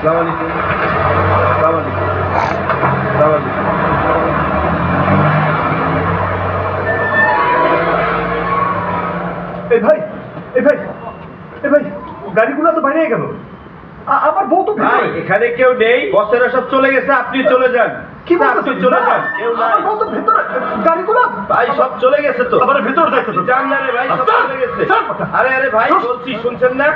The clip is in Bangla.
এই ভাই এই ভাই এই ভাই গাড়িগুলো তো বাইরে গেল আমার বউ তো ভাই এখানে কেউ নেই বসেরা সব চলে গেছে আপনি চলে যান কি আপনি চলে যান কেউ নাই আমার বউ তো ভিতরে গাড়িগুলো ভাই সব চলে গেছে তো আমার ভিতরে যাইতে তো জান না রে ভাই সব চলে গেছে আরে আরে ভাই বলছি শুনছেন না